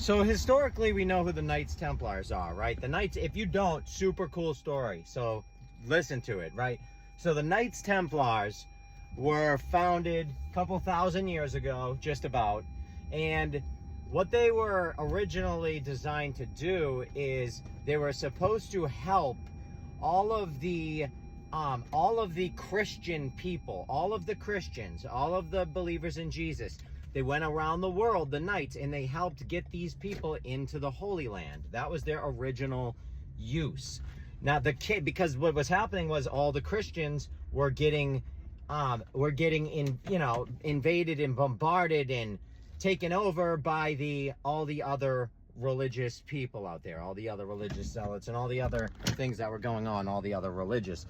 So historically, we know who the Knights Templars are, right? The Knights, if you don't, super cool story. So listen to it, right? So the Knights Templars were founded a couple thousand years ago, just about. And what they were originally designed to do is they were supposed to help all of the Christian people, all of the Christians, all of the believers in Jesus. They went around the world, the Knights, and they helped get these people into the Holy Land. That was their original use. Now because what was happening was all the Christians were getting invaded and bombarded and taken over by all the other religious people out there, all the other religious zealots and all the other things that were going on, all the other religions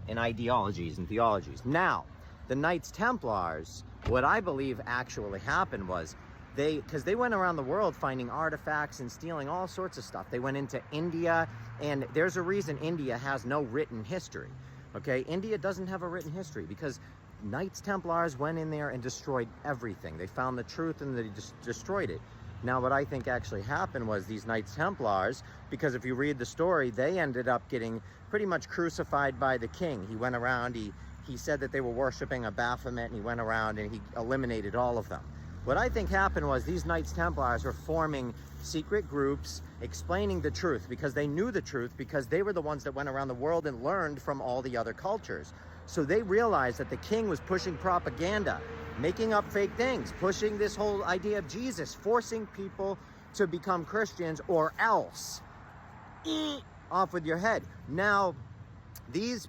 and ideologies and theologies. Now, the Knights Templars, what I believe actually happened was because they went around the world finding artifacts and stealing all sorts of stuff. They went into India, and there's a reason India has no written history. Okay, India doesn't have a written history because Knights Templars went in there and destroyed everything. They found the truth and they just destroyed it. Now, what I think actually happened was these Knights Templars, because if you read the story, they ended up getting pretty much crucified by the king. He went around, he said that they were worshiping a Baphomet, and he went around and he eliminated all of them. What I think happened was these Knights Templars were forming secret groups, explaining the truth, because they knew the truth, because they were the ones that went around the world and learned from all the other cultures. So they realized that the king was pushing propaganda, making up fake things, pushing this whole idea of Jesus, forcing people to become Christians or else. Off with your head. Now, these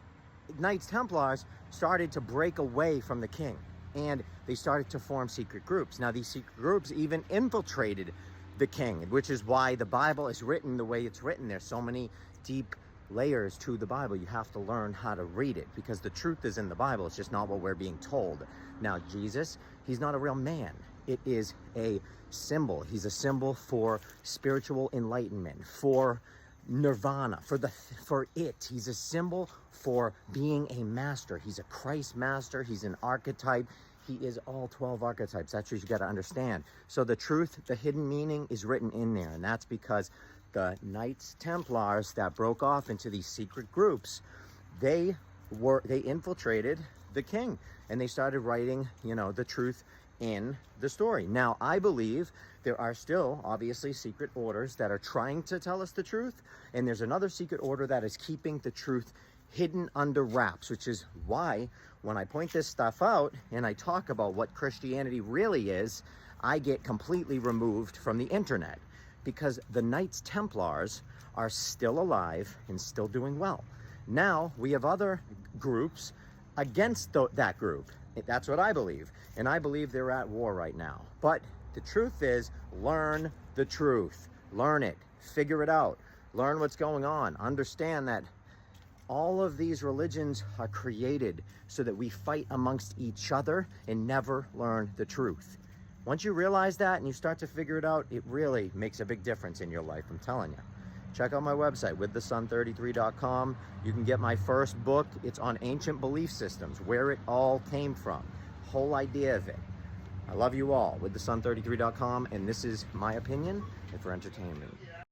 Knights Templars started to break away from the king, and they started to form secret groups. Now, these secret groups even infiltrated the king, which is why the Bible is written the way it's written. There's so many deep layers to the Bible. You have to learn how to read it, because the truth is in the Bible. It's just not what we're being told. Now, Jesus, he's not a real man. It is a symbol. He's a symbol for spiritual enlightenment, for nirvana, for it. He's a symbol for being a master. He's a Christ master. He's an archetype. He is all 12 archetypes. That's what you got to understand. So the truth, the hidden meaning is written in there, and that's because the Knights Templars that broke off into these secret groups, they infiltrated the king, and they started writing, the truth in the story. Now, I believe there are still obviously secret orders that are trying to tell us the truth, and there's another secret order that is keeping the truth hidden under wraps, which is why when I point this stuff out and I talk about what Christianity really is, I get completely removed from the internet, because the Knights Templars are still alive and still doing well. Now, we have other groups against that group. That's what I believe. And I believe they're at war right now. But the truth is, learn the truth. Learn it. Figure it out. Learn what's going on. Understand that all of these religions are created so that we fight amongst each other and never learn the truth. Once you realize that and you start to figure it out, it really makes a big difference in your life, I'm telling you. Check out my website, withthesun33.com. You can get my first book. It's on ancient belief systems, where it all came from, whole idea of it. I love you all, withthesun33.com, and this is my opinion and for entertainment.